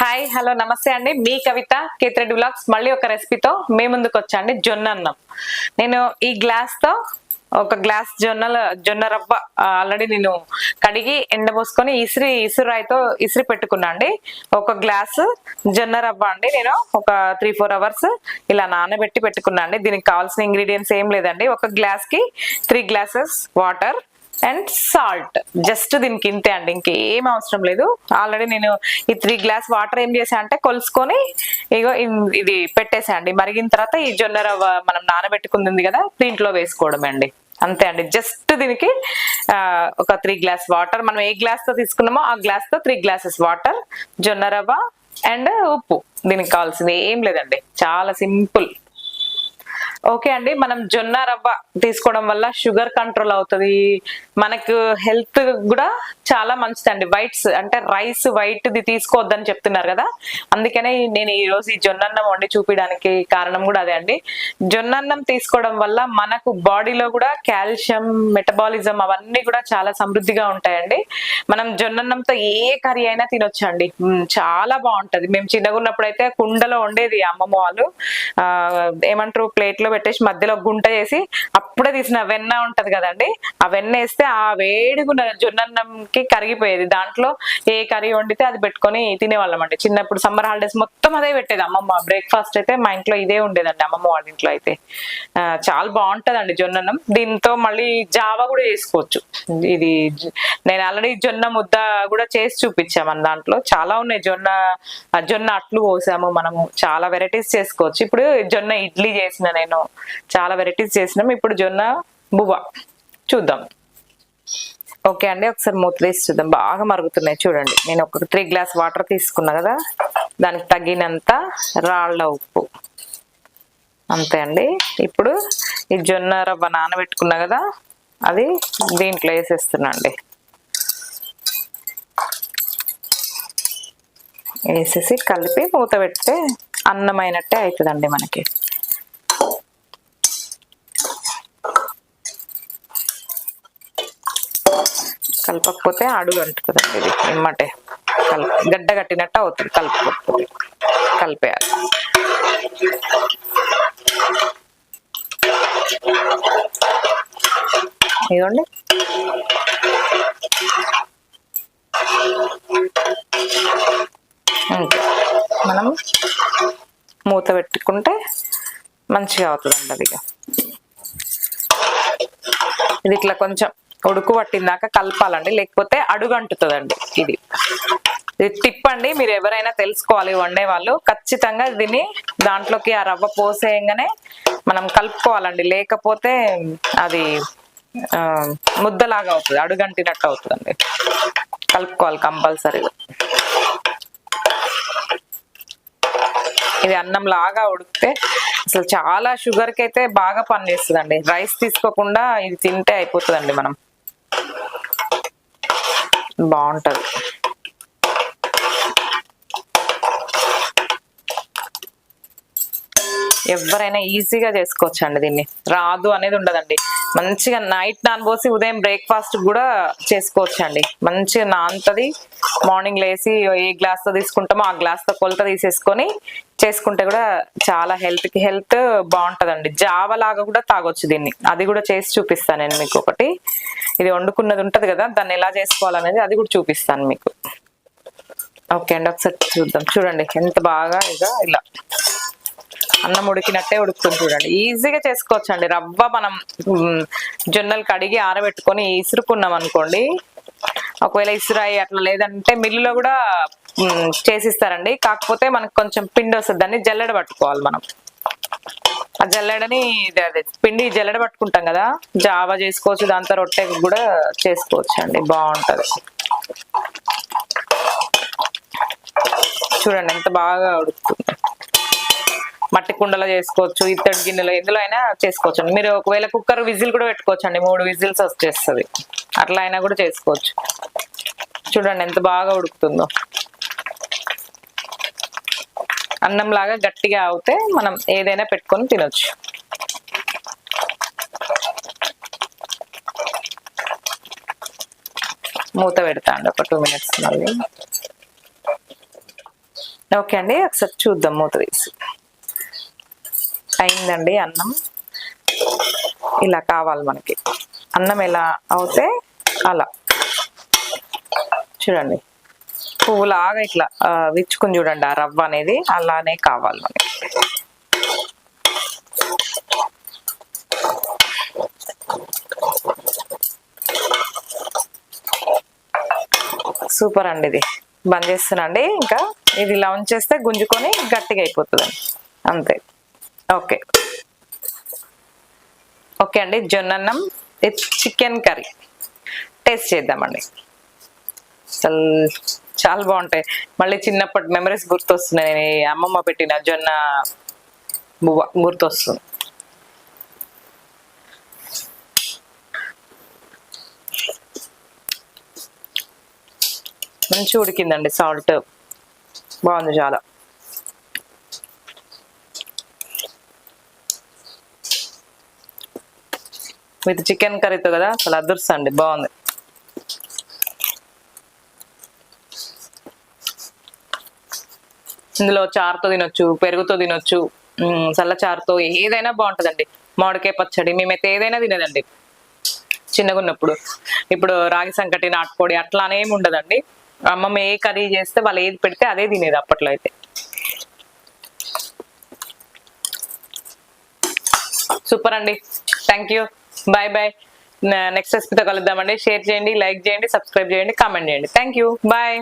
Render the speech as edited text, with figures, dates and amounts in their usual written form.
Hi hello నమస్తే అండి. మీ కవిత Kethireddy vlogs మళ్ళీ ఒక రెసిపీతో మీ ముందుకు వచ్చా అండి. జొన్న అన్నం. నేను ఈ గ్లాస్ తో ఒక గ్లాస్ జొన్న రవ్వ ఆల్రెడీ నేను కడిగి ఎండబోసుకొని ఇసురాయితో ఇసిరి పెట్టుకున్నా అండి. ఒక గ్లాసు జొన్న రవ్వ అండి నేను ఒక 3-4 అవర్స్ ఇలా నానబెట్టి పెట్టుకున్నా అండి. దీనికి కావాల్సిన ఇంగ్రీడియంట్స్ ఏం లేదండి. ఒక గ్లాస్ కి 3 glasses water and salt, just దీనికి ఇంతే అండి, ఇంకేం అవసరం లేదు. ఆల్రెడీ నేను ఈ 3 గ్లాస్ వాటర్ ఏం చేసా అంటే కొలుసుకొని ఇగో ఇది పెట్టేసా అండి. మరిగిన తర్వాత ఈ జొన్న రవ్వ మనం నానబెట్టుకుంది కదా దీంట్లో వేసుకోవడమే అండి, అంతే అండి. జస్ట్ దీనికి ఒక 3 గ్లాస్ వాటర్, మనం ఏ గ్లాస్ తో తీసుకున్నామో ఆ గ్లాస్ తో 3 గ్లాసెస్ వాటర్, జొన్న రవ్వ అండ్ ఉప్పు. దీనికి కావాల్సింది ఏం లేదండి, చాలా సింపుల్. ఓకే అండి, మనం జొన్న రవ్వ తీసుకోవడం వల్ల షుగర్ కంట్రోల్ అవుతుంది, మనకు హెల్త్ కూడా చాలా మంచిదండి. వైట్స్ అంటే రైస్ వైట్ది తీసుకోవద్దని చెప్తున్నారు కదా, అందుకనే నేను ఈ రోజు ఈ జొన్నన్నం వండి చూపించడానికి కారణం కూడా అదే అండి. జొన్నన్నం తీసుకోవడం వల్ల మనకు బాడీలో కూడా కాల్షియం, మెటబాలిజం అవన్నీ కూడా చాలా సమృద్ధిగా ఉంటాయండి. మనం జొన్నన్నంతో ఏ కర్రీ అయినా తినొచ్చండి, చాలా బాగుంటది. మేము చిన్నగా ఉన్నప్పుడు అయితే కుండలో వండేది అమ్మమ్మ వాళ్ళు, ఏమంటారు ప్లేట్ లో పెట్టేసి మధ్యలో గుంట చేసి అప్పుడే తీసిన వెన్న ఉంటది కదండి, ఆ వెన్న వేస్తే ఆ వేడిగున్న జొన్నన్నంకి కరిగిపోయేది. దాంట్లో ఏ కర్రీ వండితే అది పెట్టుకొని తినేవాళ్ళం అండి చిన్నప్పుడు. సమ్మర్ హాలిడేస్ మొత్తం అదే పెట్టేది అమ్మమ్మ. బ్రేక్ఫాస్ట్ అయితే మా ఇంట్లో ఇదే ఉండేదండి, అమ్మమ్మ వాళ్ళ ఇంట్లో అయితే. చాలా బాగుంటదండి జొన్నన్నం. దీంతో మళ్ళీ జావా కూడా చేసుకోవచ్చు. ఇది నేను ఆల్రెడీ జొన్న ముద్ద కూడా చేసి చూపించాము. మన దాంట్లో చాలా ఉన్నాయి. జొన్న అట్లు పోసాము మనము, చాలా వెరైటీస్ చేసుకోవచ్చు. ఇప్పుడు జొన్న ఇడ్లీ చేసిన, నేను చాలా వెరైటీస్ చేసినాం. ఇప్పుడు జొన్న బువ్వ చూద్దాం. ఓకే అండి, ఒకసారి మూత తీసి చూద్దాం. బాగా మరుగుతున్నాయి చూడండి. నేను ఒక 3 గ్లాస్ వాటర్ తీసుకున్నా కదా, దానికి తగినంత రాళ్ళ ఉప్పు, అంతే అండి. ఇప్పుడు ఈ జొన్న రవ్వ నానబెట్టుకున్నా కదా, అది దీంట్లో వేసేస్తున్నా అండి. వేసేసి కలిపి మూత పెడితే అన్నమైనట్టే అవుతుందండి మనకి. కలపకపోతే అడుగు అంటుతుందండి, ఇది ఎమ్మటే గడ్డ కట్టినట్టు అవుతుంది. కలుపుకోకపోతే కలిపేయాలి. ఇదిగోండి, మనం మూత పెట్టుకుంటే మంచిగా అవుతుందండి అది. ఇది ఇట్లా కొంచెం ఉడుకు పట్టిందాక కలపాలండి, లేకపోతే అడుగు అంటుతుందండి. ఇది టిప్ అండి, మీరు ఎవరైనా తెలుసుకోవాలి వండే వాళ్ళు, ఖచ్చితంగా దీన్ని దాంట్లోకి ఆ రవ్వ పోసేయంగానే మనం కలుపుకోవాలండి, లేకపోతే అది ముద్దలాగా అవుతుంది, అడుగంటినట్టు అవుతుందండి. కలుపుకోవాలి కంపల్సరీగా. ఇది అన్నం లాగా ఉడికితే అసలు చాలా షుగర్ కి అయితే బాగా పనిచేస్తుందండి. రైస్ తీసుకోకుండా ఇది తింటే అయిపోతుందండి. మనం బాగుంటది. ఎవరైనా ఈజీగా చేసుకోవచ్చు అండి, దీన్ని రాదు అనేది ఉండదండి. మంచిగా నైట్ నానబోసి ఉదయం బ్రేక్ఫాస్ట్ కూడా చేసుకోవచ్చు అండి. మంచిగా నానుతుంది. మార్నింగ్ లేసి ఏ గ్లాస్ తో తీసుకుంటామో ఆ గ్లాస్ తో కొలత తీసేసుకొని చేసుకుంటే కూడా చాలా హెల్త్ బాగుంటదండి. జావ లాగా కూడా తాగొచ్చు దీన్ని, అది కూడా చేసి చూపిస్తాను నేను మీకు. ఒకటి ఇది వండుకున్నది ఉంటది కదా, దాన్ని ఎలా చేసుకోవాలనేది అది కూడా చూపిస్తాను మీకు. ఓకే అండి, ఒకసారి చూద్దాం. చూడండి ఎంత బాగా ఇలా అన్నం ఉడికినట్టే ఉడుకుతుంది చూడండి. ఈజీగా చేసుకోవచ్చు అండి. రవ్వ మనం జొన్నలు కడిగి ఆరబెట్టుకొని ఇసురుకున్నాం అనుకోండి, ఒకవేళ ఇసురాయి అట్లా లేదంటే మిల్లులో కూడా చేసిస్తారండి. కాకపోతే మనకు కొంచెం పిండి వస్తుంది, దాన్ని జల్లెడ పట్టుకోవాలి మనం. ఆ జల్లెడని అదే పిండి జల్లెడ పట్టుకుంటాం కదా, జావా చేసుకోవచ్చు, దాంతో రొట్టె కూడా చేసుకోవచ్చు అండి, బాగుంటది. చూడండి ఎంత బాగా ఉడుకుతుంది. మట్టి కుండలో చేసుకోవచ్చు, ఇత్తడి గిన్నెలో, ఎందులో అయినా చేసుకోవచ్చు అండి. మీరు ఒకవేళ కుక్కర్ విజిల్ కూడా పెట్టుకోవచ్చు అండి, 3 విజిల్స్ వచ్చేస్తుంది, అట్లా అయినా కూడా చేసుకోవచ్చు. చూడండి ఎంత బాగా ఉడుకుతుందో. అన్నం లాగా గట్టిగా అవుతే మనం ఏదైనా పెట్టుకొని తినొచ్చు. మూత పెడతా అండి ఒక 2 మినిట్స్. మళ్ళీ ఓకే అండి, ఒకసారి చూద్దాం మూత తీసి. అయిందండి అన్నం. ఇలా కావాలి మనకి. అన్నం ఎలా అవుతే అలా చూడండి, పువ్వులాగా ఇట్లా విచ్చుకుని చూడండి, ఆ రవ్వ అనేది అలానే కావాలి మనకి. సూపర్ అండి. ఇది బంద్ చేస్తున్నాండి. ఇంకా ఇది ఇలా ఉంచేస్తే గుంజుకొని గట్టిగా అయిపోతుందండి, అంతే. ఓకే ఓకే అండి, జొన్నన్నం విత్ చికెన్ కర్రీ టేస్ట్ చేద్దామండి. అసలు చాలా బాగుంటాయి. మళ్ళీ చిన్నప్పటి మెమరీస్ గుర్తొస్తున్నాయి. అమ్మమ్మ పెట్టిన జొన్న బువ్వ గుర్తొస్తుంది. మంచి ఉడికిందండి, సాల్ట్ బాగుంది చాలా. విత్ చికెన్ కర్రీతో కదా, అసలు అదృష్టండి, బాగుంది. ఇందులో చారుతో తినొచ్చు, పెరుగుతో తినొచ్చు, చల్ల చారుతో ఏదైనా బాగుంటుందండి. మామిడికాయ పచ్చడి మేమైతే ఏదైనా తినేదండి చిన్నగా ఉన్నప్పుడు. ఇప్పుడు రాగి సంకటి, నాటుకోడి అట్లానేమి ఉండదండి. అమ్మమ్మ ఏ కర్రీ చేస్తే వాళ్ళు ఏది పెడితే అదే తినేది అప్పట్లో అయితే. సూపర్ అండి, thank you, bye bye. Next రెసిపీతో కలుద్దామండి. షేర్ చేయండి, లైక్ చేయండి, సబ్స్క్రైబ్ చేయండి, కామెంట్ చేయండి. Thank you, bye.